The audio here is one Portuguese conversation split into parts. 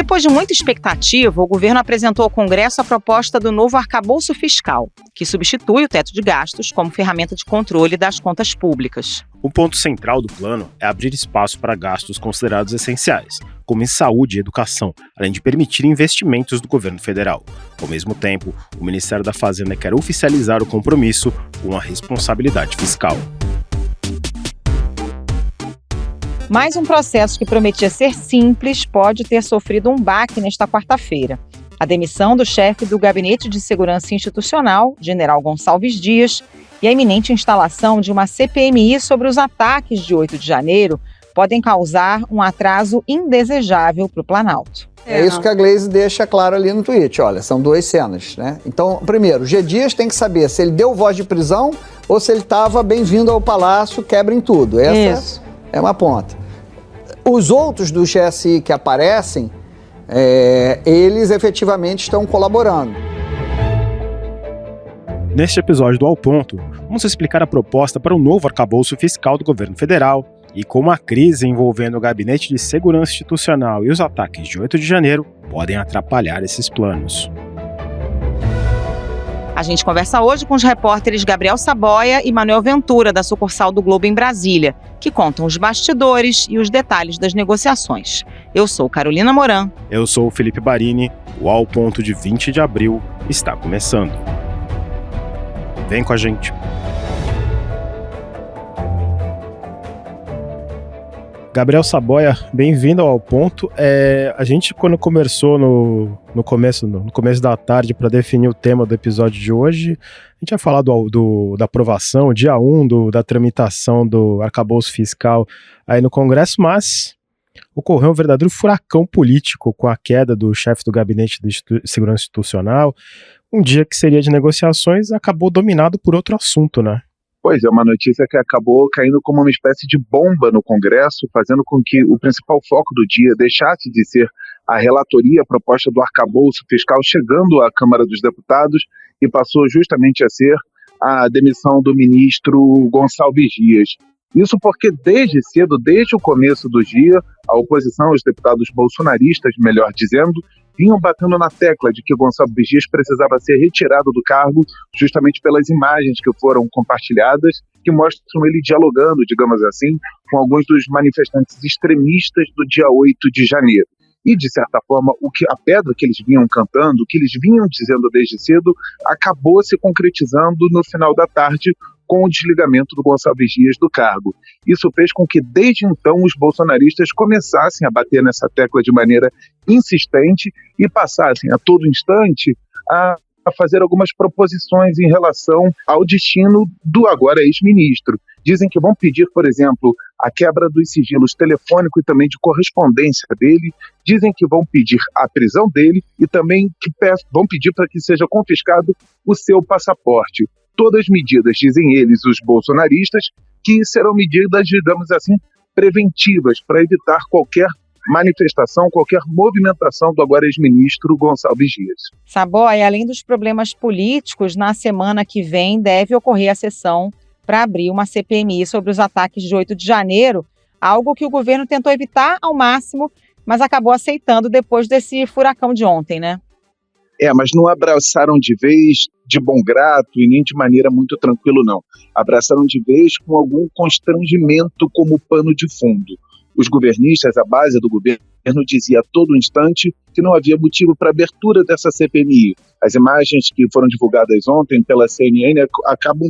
Depois de muita expectativa, o governo apresentou ao Congresso a proposta do novo arcabouço fiscal, que substitui o teto de gastos como ferramenta de controle das contas públicas. O ponto central do plano é abrir espaço para gastos considerados essenciais, como em saúde e educação, além de permitir investimentos do governo federal. Ao mesmo tempo, o Ministério da Fazenda quer oficializar o compromisso com a responsabilidade fiscal. Mais um processo que prometia ser simples pode ter sofrido um baque nesta quarta-feira. A demissão do chefe do Gabinete de Segurança Institucional, General Gonçalves Dias, e a iminente instalação de uma CPMI sobre os ataques de 8 de janeiro podem causar um atraso indesejável para o Planalto. É isso que a Gleisi deixa claro ali no tweet. Olha, são duas cenas, né? Então, primeiro, o G. Dias tem que saber se ele deu voz de prisão ou se ele estava bem-vindo ao Palácio, quebrem tudo. Essa é uma ponta. Os outros do GSI que aparecem, eles efetivamente estão colaborando. Neste episódio do Ao Ponto, vamos explicar a proposta para o novo arcabouço fiscal do governo federal e como a crise envolvendo o Gabinete de Segurança Institucional e os ataques de 8 de janeiro podem atrapalhar esses planos. A gente conversa hoje com os repórteres Gabriel Saboia e Manuel Ventura, da sucursal do Globo em Brasília, que contam os bastidores e os detalhes das negociações. Eu sou Carolina Moran. Eu sou o Felipe Barini. O Ao Ponto de 20 de abril está começando. Vem com a gente. Gabriel Saboia, bem-vindo ao Ponto. A gente, quando conversou no começo da tarde para definir o tema do episódio de hoje, a gente ia falar da aprovação, dia 1 da tramitação do arcabouço fiscal aí no Congresso, mas ocorreu um verdadeiro furacão político com a queda do chefe do Gabinete de Segurança Institucional. Um dia que seria de negociações acabou dominado por outro assunto, né? Pois é, uma notícia que acabou caindo como uma espécie de bomba no Congresso, fazendo com que o principal foco do dia deixasse de ser a relatoria, a proposta do arcabouço fiscal chegando à Câmara dos Deputados e passou justamente a ser a demissão do ministro Gonçalves Dias. Isso porque desde cedo, desde o começo do dia, a oposição, os deputados bolsonaristas, melhor dizendo, vinham batendo na tecla de que Gonçalves Dias precisava ser retirado do cargo justamente pelas imagens que foram compartilhadas, que mostram ele dialogando, digamos assim, com alguns dos manifestantes extremistas do dia 8 de janeiro. E, de certa forma, a pedra que eles vinham cantando, o que eles vinham dizendo desde cedo, acabou se concretizando no final da tarde com o desligamento do Gonçalves Dias do cargo. Isso fez com que, desde então, os bolsonaristas começassem a bater nessa tecla de maneira insistente e passassem a todo instante a fazer algumas proposições em relação ao destino do agora ex-ministro. Dizem que vão pedir, por exemplo, a quebra dos sigilos telefônico e também de correspondência dele. Dizem que vão pedir a prisão dele e também que vão pedir para que seja confiscado o seu passaporte. Todas medidas, dizem eles, os bolsonaristas, que serão medidas, digamos assim, preventivas para evitar qualquer manifestação, qualquer movimentação do agora ex-ministro Gonçalves Dias. Saboia, além dos problemas políticos, na semana que vem deve ocorrer a sessão para abrir uma CPMI sobre os ataques de 8 de janeiro, algo que o governo tentou evitar ao máximo, mas acabou aceitando depois desse furacão de ontem, né? Mas não abraçaram de vez de bom grado e nem de maneira muito tranquila, não. Abraçaram de vez com algum constrangimento como pano de fundo. Os governistas, a base do governo, dizia a todo instante que não havia motivo para a abertura dessa CPMI. As imagens que foram divulgadas ontem pela CNN acabam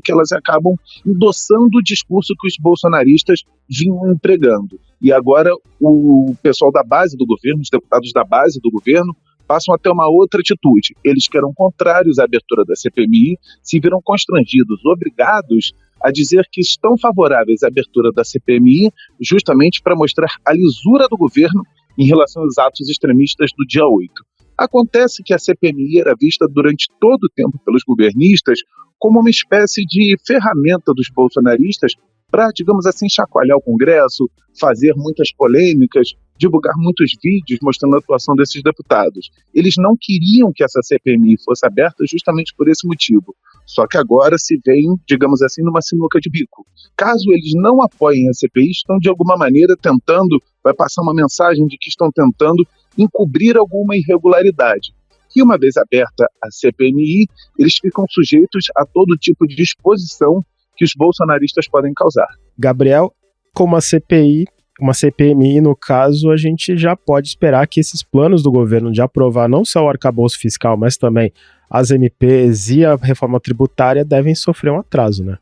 endossando o discurso que os bolsonaristas vinham empregando. E agora o pessoal da base do governo, os deputados da base do governo, passam a ter uma outra atitude. Eles que eram contrários à abertura da CPMI se viram constrangidos, obrigados a dizer que estão favoráveis à abertura da CPMI justamente para mostrar a lisura do governo em relação aos atos extremistas do dia 8. Acontece que a CPMI era vista durante todo o tempo pelos governistas como uma espécie de ferramenta dos bolsonaristas para, digamos assim, chacoalhar o Congresso, fazer muitas polêmicas, divulgar muitos vídeos mostrando a atuação desses deputados. Eles não queriam que essa CPMI fosse aberta justamente por esse motivo. Só que agora se veem, digamos assim, numa sinuca de bico. Caso eles não apoiem a CPI, estão de alguma maneira tentando, vai passar uma mensagem de que estão tentando encobrir alguma irregularidade. E uma vez aberta a CPMI, eles ficam sujeitos a todo tipo de exposição que os bolsonaristas podem causar. Gabriel, como a CPMI, no caso, a gente já pode esperar que esses planos do governo de aprovar não só o arcabouço fiscal, mas também as MPs e a reforma tributária devem sofrer um atraso, né?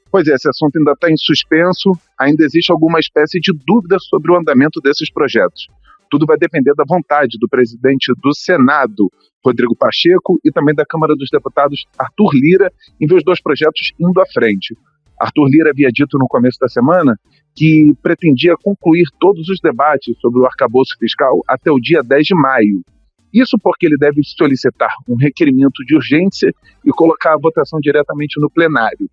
Pois é, esse assunto ainda está em suspenso, ainda existe alguma espécie de dúvida sobre o andamento desses projetos. Tudo vai depender da vontade do presidente do Senado, Rodrigo Pacheco, e também da Câmara dos Deputados, Arthur Lira, em ver os dois projetos indo à frente. Arthur Lira havia dito no começo da semana que pretendia concluir todos os debates sobre o arcabouço fiscal até o dia 10 de maio. Isso porque ele deve solicitar um requerimento de urgência e colocar a votação diretamente no plenário.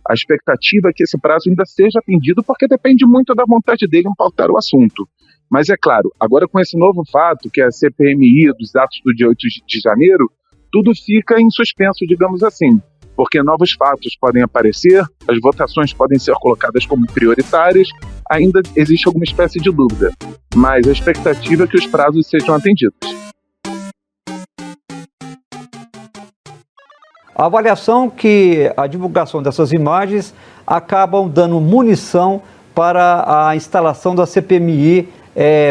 A expectativa é que esse prazo ainda seja atendido, porque depende muito da vontade dele em pautar o assunto. Mas é claro, agora com esse novo fato, que é a CPMI dos atos do dia 8 de janeiro, tudo fica em suspenso, digamos assim, porque novos fatos podem aparecer, as votações podem ser colocadas como prioritárias, ainda existe alguma espécie de dúvida, mas a expectativa é que os prazos sejam atendidos. A avaliação que a divulgação dessas imagens acabam dando munição para a instalação da CPMI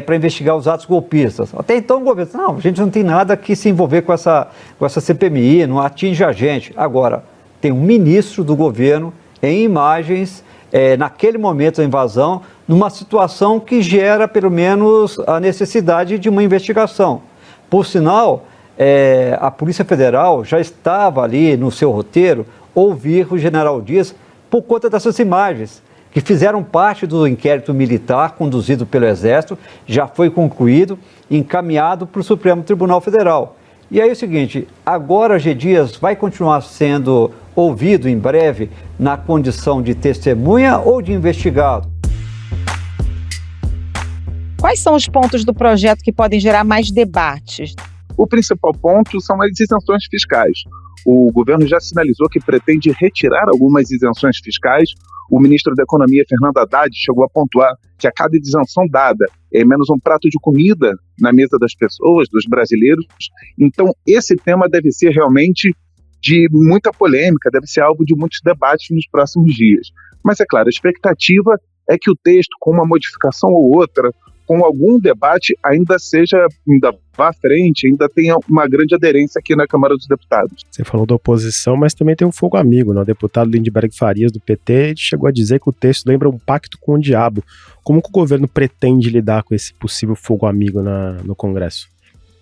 para investigar os atos golpistas. Até então o governo disse, não, a gente não tem nada que se envolver com essa CPMI, não atinge a gente. Agora, tem um ministro do governo em imagens, naquele momento da invasão, numa situação que gera pelo menos a necessidade de uma investigação. Por sinal, a Polícia Federal já estava ali no seu roteiro ouvir o general Dias por conta dessas imagens, que fizeram parte do inquérito militar conduzido pelo Exército, já foi concluído, encaminhado para o Supremo Tribunal Federal. E aí é o seguinte, agora G. Dias vai continuar sendo ouvido em breve na condição de testemunha ou de investigado? Quais são os pontos do projeto que podem gerar mais debates? O principal ponto são as isenções fiscais. O governo já sinalizou que pretende retirar algumas isenções fiscais. O ministro da Economia, Fernando Haddad, chegou a pontuar que a cada isenção dada é menos um prato de comida na mesa das pessoas, dos brasileiros. Então, esse tema deve ser realmente de muita polêmica, deve ser alvo de muitos debates nos próximos dias. Mas, é claro, a expectativa é que o texto, com uma modificação ou outra, com algum debate, ainda vá à frente, ainda tenha uma grande aderência aqui na Câmara dos Deputados. Você falou da oposição, mas também tem um fogo amigo, né? O deputado Lindbergh Farias, do PT, chegou a dizer que o texto lembra um pacto com o diabo. Como que o governo pretende lidar com esse possível fogo amigo no Congresso?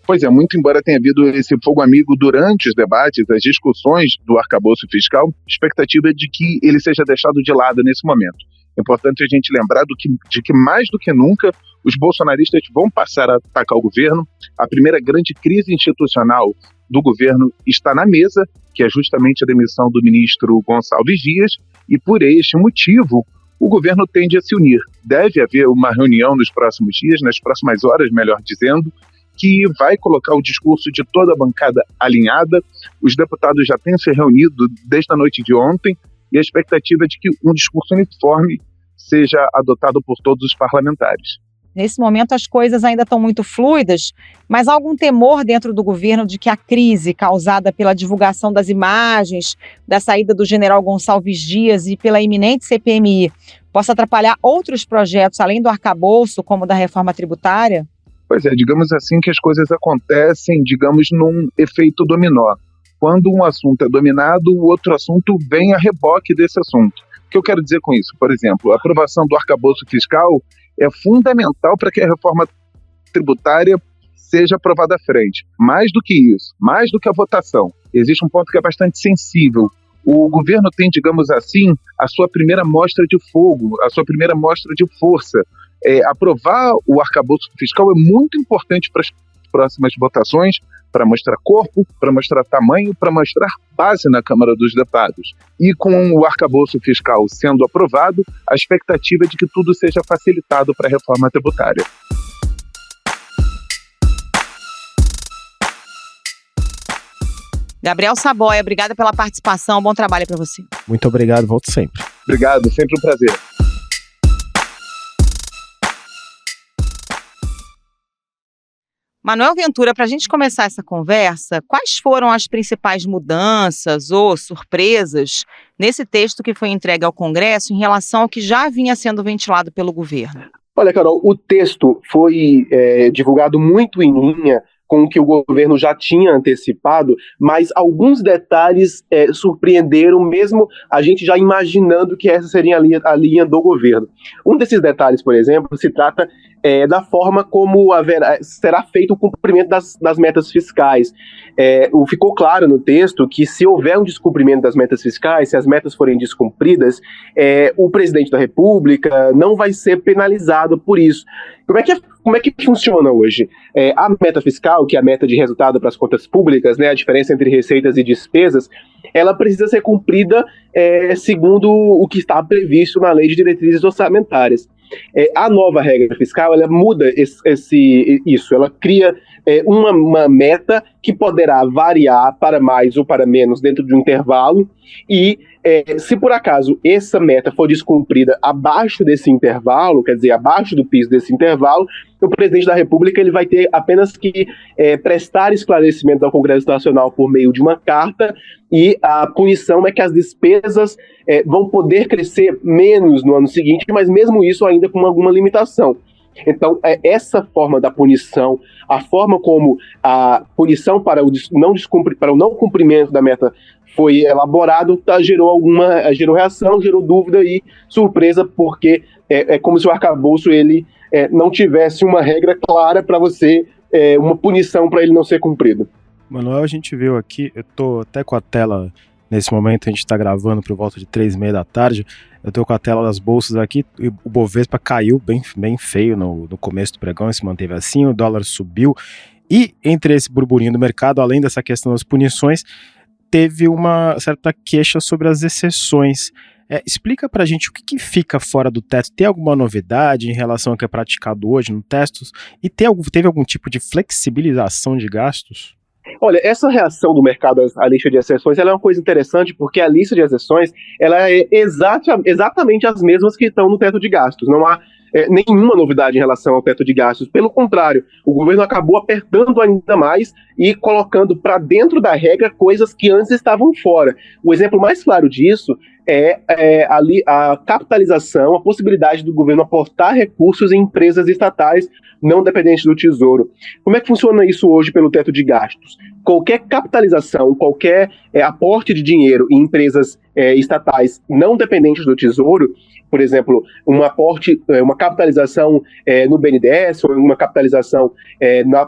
Pois é, muito embora tenha havido esse fogo amigo durante os debates, as discussões do arcabouço fiscal, a expectativa é de que ele seja deixado de lado nesse momento. É importante a gente lembrar de que mais do que nunca, os bolsonaristas vão passar a atacar o governo. A primeira grande crise institucional do governo está na mesa, que é justamente a demissão do ministro Gonçalves Dias, e por este motivo o governo tende a se unir. Deve haver uma reunião nos próximos dias, nas próximas horas, melhor dizendo, que vai colocar o discurso de toda a bancada alinhada. Os deputados já têm se reunido desde a noite de ontem, e a expectativa é de que um discurso uniforme seja adotado por todos os parlamentares. Nesse momento as coisas ainda estão muito fluidas, mas há algum temor dentro do governo de que a crise causada pela divulgação das imagens, da saída do general Gonçalves Dias e pela iminente CPMI possa atrapalhar outros projetos além do arcabouço, como o da reforma tributária? Pois é, digamos assim que as coisas acontecem, num efeito dominó. Quando um assunto é dominado, o outro assunto vem a reboque desse assunto. O que eu quero dizer com isso? Por exemplo, a aprovação do arcabouço fiscal é fundamental para que a reforma tributária seja aprovada à frente. Mais do que isso, mais do que a votação, existe um ponto que é bastante sensível. O governo tem, digamos assim, a sua primeira mostra de fogo, a sua primeira mostra de força. Aprovar o arcabouço fiscal é muito importante para as próximas votações, para mostrar corpo, para mostrar tamanho, para mostrar base na Câmara dos Deputados. E com o arcabouço fiscal sendo aprovado, a expectativa é de que tudo seja facilitado para a reforma tributária. Gabriel Saboia, obrigada pela participação, bom trabalho para você. Muito obrigado, volto sempre. Obrigado, sempre um prazer. Manuel Ventura, para a gente começar essa conversa, quais foram as principais mudanças ou surpresas nesse texto que foi entregue ao Congresso em relação ao que já vinha sendo ventilado pelo governo? Olha, Carol, o texto foi divulgado muito em linha com o que o governo já tinha antecipado, mas alguns detalhes surpreenderam, mesmo a gente já imaginando que essa seria a linha do governo. Um desses detalhes, por exemplo, se trata da forma como será feito o cumprimento das metas fiscais. Ficou claro no texto que se houver um descumprimento das metas fiscais, se as metas forem descumpridas, o presidente da República não vai ser penalizado por isso. Como é que funciona hoje? A meta fiscal, que é a meta de resultado para as contas públicas, né, a diferença entre receitas e despesas, ela precisa ser cumprida segundo o que está previsto na Lei de Diretrizes Orçamentárias. A nova regra fiscal, ela muda isso, ela cria uma meta que poderá variar para mais ou para menos dentro de um intervalo e se por acaso essa meta for descumprida abaixo desse intervalo, quer dizer, abaixo do piso desse intervalo, o presidente da República ele vai ter apenas que prestar esclarecimentos ao Congresso Nacional por meio de uma carta e a punição é que as despesas vão poder crescer menos no ano seguinte, mas mesmo isso ainda com alguma limitação. Então, essa forma da punição, a forma como a punição para o não cumprimento da meta foi elaborado, gerou reação, gerou dúvida e surpresa, porque é como se o arcabouço ele não tivesse uma regra clara para você, uma punição para ele não ser cumprido. Manuel, a gente viu aqui, eu tô até com a tela, nesse momento a gente está gravando por volta de 3h30 da tarde, eu tô com a tela das bolsas aqui, e o Bovespa caiu bem feio no começo do pregão, se manteve assim, o dólar subiu, e entre esse burburinho do mercado, além dessa questão das punições, teve uma certa queixa sobre as exceções. Explica pra gente o que fica fora do teto. Tem alguma novidade em relação ao que é praticado hoje no teto? E teve algum tipo de flexibilização de gastos? Olha, essa reação do mercado à lista de exceções ela é uma coisa interessante, porque a lista de exceções ela é exatamente as mesmas que estão no teto de gastos. Não há nenhuma novidade em relação ao teto de gastos. Pelo contrário, o governo acabou apertando ainda mais e colocando para dentro da regra coisas que antes estavam fora. O exemplo mais claro disso a capitalização, a possibilidade do governo aportar recursos em empresas estatais não dependentes do Tesouro. Como é que funciona isso hoje pelo teto de gastos? Qualquer capitalização, qualquer aporte de dinheiro em empresas estatais não dependentes do Tesouro, por exemplo, uma capitalização no BNDES ou uma capitalização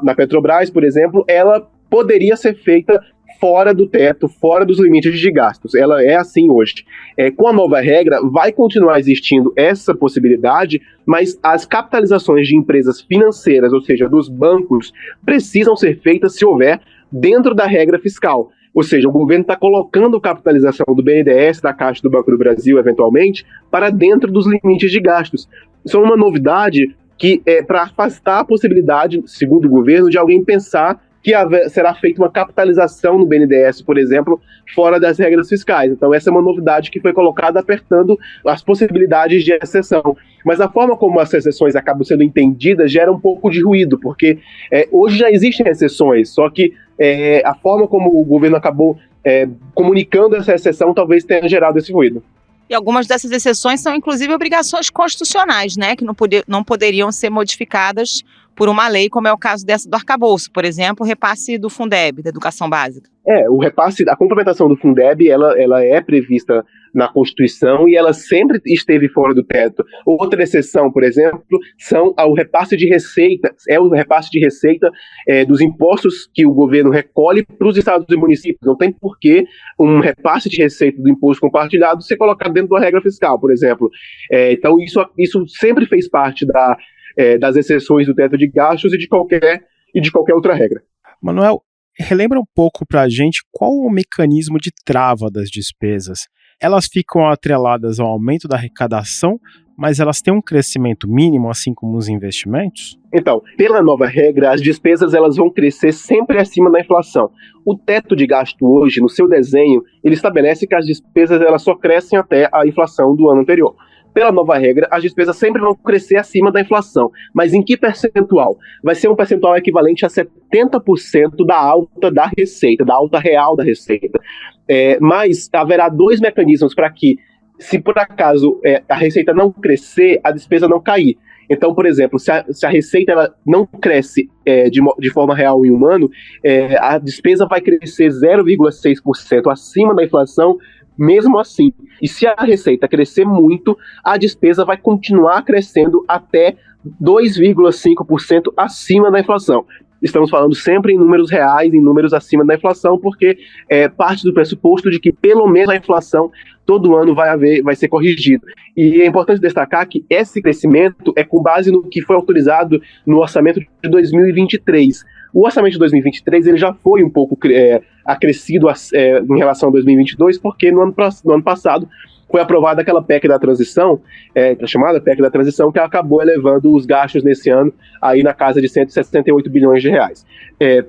na Petrobras, por exemplo, ela poderia ser feita fora do teto, fora dos limites de gastos. Ela é assim hoje. Com a nova regra, vai continuar existindo essa possibilidade, mas as capitalizações de empresas financeiras, ou seja, dos bancos, precisam ser feitas se houver dentro da regra fiscal. Ou seja, o governo está colocando capitalização do BNDES, da Caixa do Banco do Brasil, eventualmente, para dentro dos limites de gastos. Isso é uma novidade que é para afastar a possibilidade, segundo o governo, de alguém pensar que será feita uma capitalização no BNDES, por exemplo, fora das regras fiscais. Então essa é uma novidade que foi colocada apertando as possibilidades de exceção. Mas a forma como as exceções acabam sendo entendidas gera um pouco de ruído, porque hoje já existem exceções, só que a forma como o governo acabou comunicando essa exceção talvez tenha gerado esse ruído. E algumas dessas exceções são, inclusive, obrigações constitucionais, né, que não poderiam ser modificadas por uma lei, como é o caso dessa do arcabouço, por exemplo, o repasse do Fundeb, da educação básica. O repasse, a complementação do Fundeb, ela é prevista na Constituição e ela sempre esteve fora do teto. Outra exceção, por exemplo, são o repasse de receita, dos impostos que o governo recolhe para os estados e municípios. Não tem por que um repasse de receita do imposto compartilhado ser colocado dentro da regra fiscal, por exemplo. Então isso sempre fez parte das exceções do teto de gastos e de qualquer outra regra. Manuel, relembra um pouco para a gente qual o mecanismo de trava das despesas. Elas ficam atreladas ao aumento da arrecadação, mas elas têm um crescimento mínimo, assim como os investimentos? Então, pela nova regra, as despesas elas vão crescer sempre acima da inflação. O teto de gasto hoje, no seu desenho, ele estabelece que as despesas elas só crescem até a inflação do ano anterior. pela nova regra, as despesas sempre vão crescer acima da inflação. Mas em que percentual? Vai ser um percentual equivalente a 70% da alta da receita, da alta real da receita. Mas haverá dois mecanismos para que, se por acaso a receita não crescer, a despesa não cair. Então, por exemplo, se a receita ela não cresce de forma real em um ano, a despesa vai crescer 0,6% acima da inflação, mesmo assim. E se a receita crescer muito, a despesa vai continuar crescendo até 2,5% acima da inflação. Estamos falando sempre em números reais, em números acima da inflação, porque parte do pressuposto de que pelo menos a inflação todo ano vai ser corrigido. E é importante destacar que esse crescimento é com base no que foi autorizado no orçamento de 2023. O orçamento de 2023 ele já foi um pouco acrescido em relação a 2022, porque no ano passado foi aprovada aquela PEC da transição, a chamada PEC da transição, que acabou elevando os gastos nesse ano aí na casa de 168 bilhões de reais.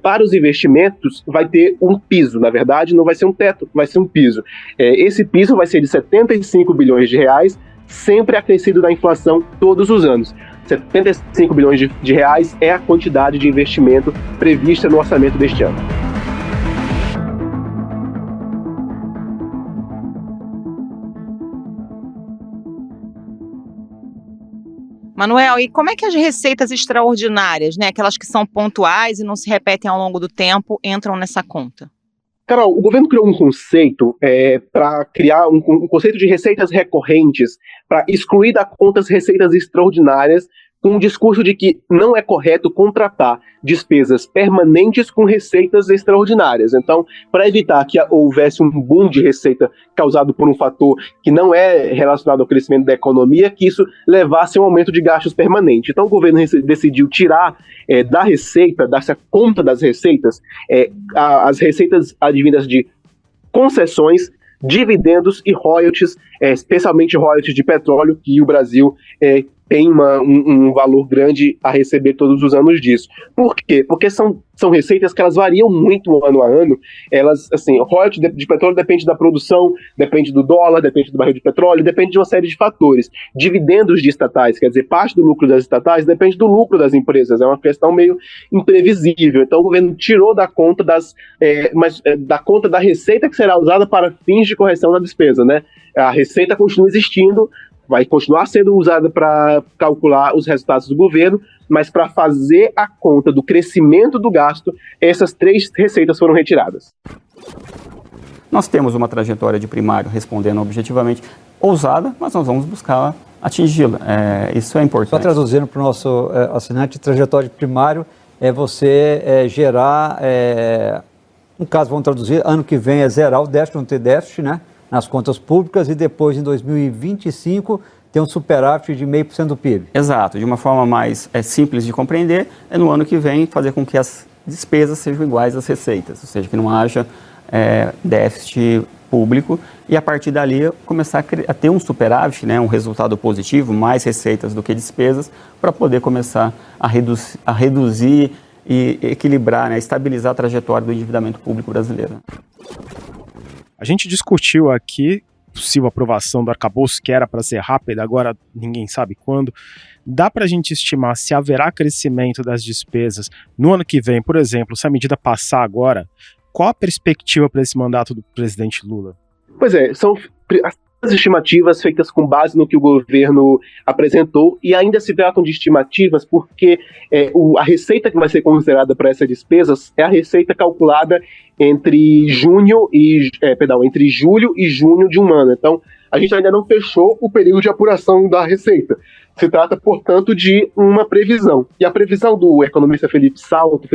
Para os investimentos, vai ter um piso, na verdade, não vai ser um teto, vai ser um piso. Esse piso vai ser de 75 bilhões de reais, sempre acrescido da inflação todos os anos. 75 bilhões de reais é a quantidade de investimento prevista no orçamento deste ano. Manuel, e como é que as receitas extraordinárias, né, aquelas que são pontuais e não se repetem ao longo do tempo, entram nessa conta? Carol, o governo criou um conceito para criar um conceito de receitas recorrentes, para excluir da conta as receitas extraordinárias, com o discurso de que não é correto contratar despesas permanentes com receitas extraordinárias. Então, para evitar que houvesse um boom de receita causado por um fator que não é relacionado ao crescimento da economia, que isso levasse a um aumento de gastos permanente. Então, o governo decidiu tirar da receita, dessa conta das receitas, as receitas advindas de concessões, dividendos e royalties, especialmente royalties de petróleo, que o Brasil tem um valor grande a receber todos os anos disso. Por quê? Porque são receitas que elas variam muito ano a ano. Elas, assim, o royalty de petróleo depende da produção, depende do dólar, depende do barril de petróleo, depende de uma série de fatores. Dividendos de estatais, quer dizer, parte do lucro das estatais depende do lucro das empresas. É uma questão meio imprevisível. Então o governo tirou da conta da conta da receita que será usada para fins de correção da despesa, né? A receita continua existindo, vai continuar sendo usada para calcular os resultados do governo, mas para fazer a conta do crescimento do gasto, essas três receitas foram retiradas. Nós temos uma trajetória de primário, respondendo objetivamente, ousada, mas nós vamos buscar atingi-la. Isso é importante. Só traduzindo para o nosso assinante, trajetória de primário é você gerar, no caso vamos traduzir, ano que vem é zerar o déficit, não ter déficit, né? Nas contas públicas, e depois, em 2025, ter um superávit de 0,5% do PIB. Exato. De uma forma mais simples de compreender, no ano que vem fazer com que as despesas sejam iguais às receitas, ou seja, que não haja déficit público, e a partir dali começar a ter um superávit, né, um resultado positivo, mais receitas do que despesas, para poder começar a reduzir e equilibrar, né, estabilizar a trajetória do endividamento público brasileiro. A gente discutiu aqui possível aprovação do arcabouço, que era para ser rápida, agora ninguém sabe quando. Dá para a gente estimar se haverá crescimento das despesas no ano que vem, por exemplo, se a medida passar agora? Qual a perspectiva para esse mandato do presidente Lula? Pois é, são as estimativas feitas com base no que o governo apresentou, e ainda se tratam de estimativas porque a receita que vai ser considerada para essas despesas é a receita calculada entre julho e junho de um ano. Então, a gente ainda não fechou o período de apuração da receita. Se trata, portanto, de uma previsão. E a previsão do economista Felipe Salto,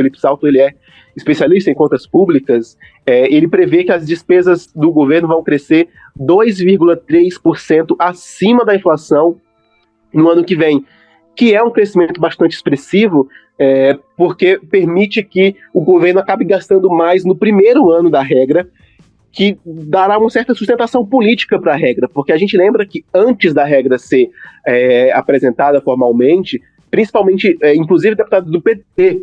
ele é especialista em contas públicas, ele prevê que as despesas do governo vão crescer 2,3% acima da inflação no ano que vem, que é um crescimento bastante expressivo, porque permite que o governo acabe gastando mais no primeiro ano da regra, que dará uma certa sustentação política para a regra, porque a gente lembra que antes da regra ser apresentada formalmente, principalmente, inclusive deputados do PT,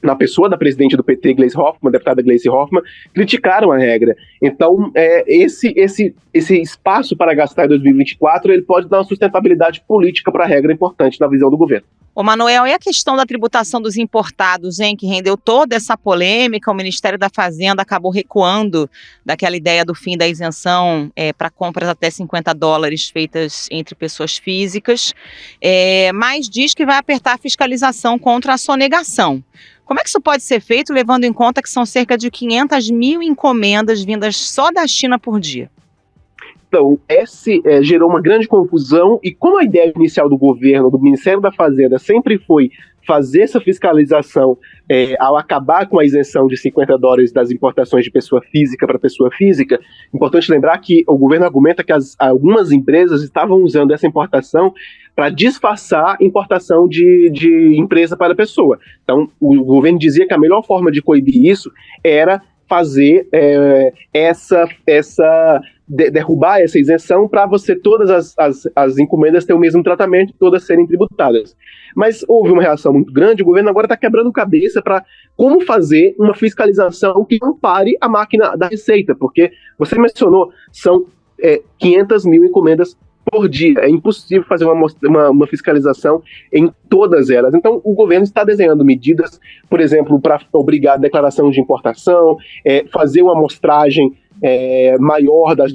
na pessoa da presidente do PT, Gleisi Hoffmann, deputada Gleisi Hoffmann, criticaram a regra. Então, esse espaço para gastar em 2024, ele pode dar uma sustentabilidade política para a regra importante na visão do governo. Ô Manuel, e a questão da tributação dos importados, hein, que rendeu toda essa polêmica? O Ministério da Fazenda acabou recuando daquela ideia do fim da isenção para compras até $50 feitas entre pessoas físicas, mas diz que vai apertar a fiscalização contra a sonegação. Como é que isso pode ser feito, levando em conta que são cerca de 500 mil encomendas vindas só da China por dia? Então, gerou uma grande confusão, e como a ideia inicial do governo, do Ministério da Fazenda, sempre foi fazer essa fiscalização ao acabar com a isenção de $50 das importações de pessoa física para pessoa física, importante lembrar que o governo argumenta que algumas empresas estavam usando essa importação para disfarçar importação de empresa para pessoa. Então, o governo dizia que a melhor forma de coibir isso era fazer derrubar essa isenção para todas as encomendas ter o mesmo tratamento e todas serem tributadas. Mas houve uma reação muito grande, o governo agora está quebrando cabeça para como fazer uma fiscalização que não pare a máquina da Receita, porque você mencionou, são 500 mil encomendas por dia. É impossível fazer uma fiscalização em todas elas. Então, o governo está desenhando medidas, por exemplo, para obrigar a declaração de importação, fazer uma amostragem maior das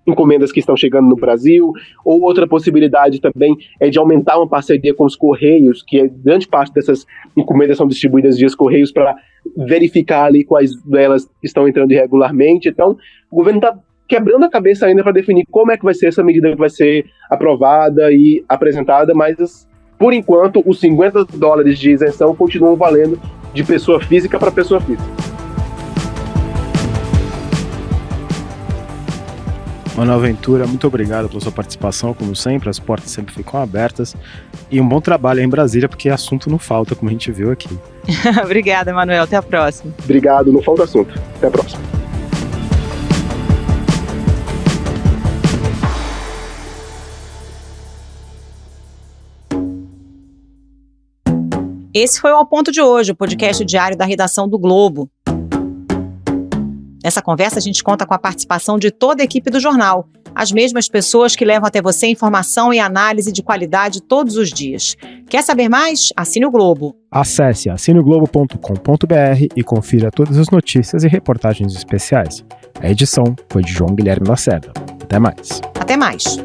encomendas que estão chegando no Brasil, ou outra possibilidade também é de aumentar uma parceria com os Correios, que grande parte dessas encomendas são distribuídas via Correios, para verificar ali quais delas estão entrando irregularmente. Então, o governo está quebrando a cabeça ainda para definir como é que vai ser essa medida que vai ser aprovada e apresentada, mas, por enquanto, os $50 de isenção continuam valendo de pessoa física para pessoa física. Manuel Ventura, muito obrigado pela sua participação, como sempre, as portas sempre ficam abertas, e um bom trabalho aí em Brasília, porque assunto não falta, como a gente viu aqui. Obrigada, Manuel, até a próxima. Obrigado, não falta assunto. Até a próxima. Esse foi o Ao Ponto de hoje, o podcast diário da redação do Globo. Nessa conversa, a gente conta com a participação de toda a equipe do jornal, as mesmas pessoas que levam até você informação e análise de qualidade todos os dias. Quer saber mais? Assine o Globo. Acesse assineglobo.com.br e confira todas as notícias e reportagens especiais. A edição foi de João Guilherme Lacerda. Até mais. Até mais.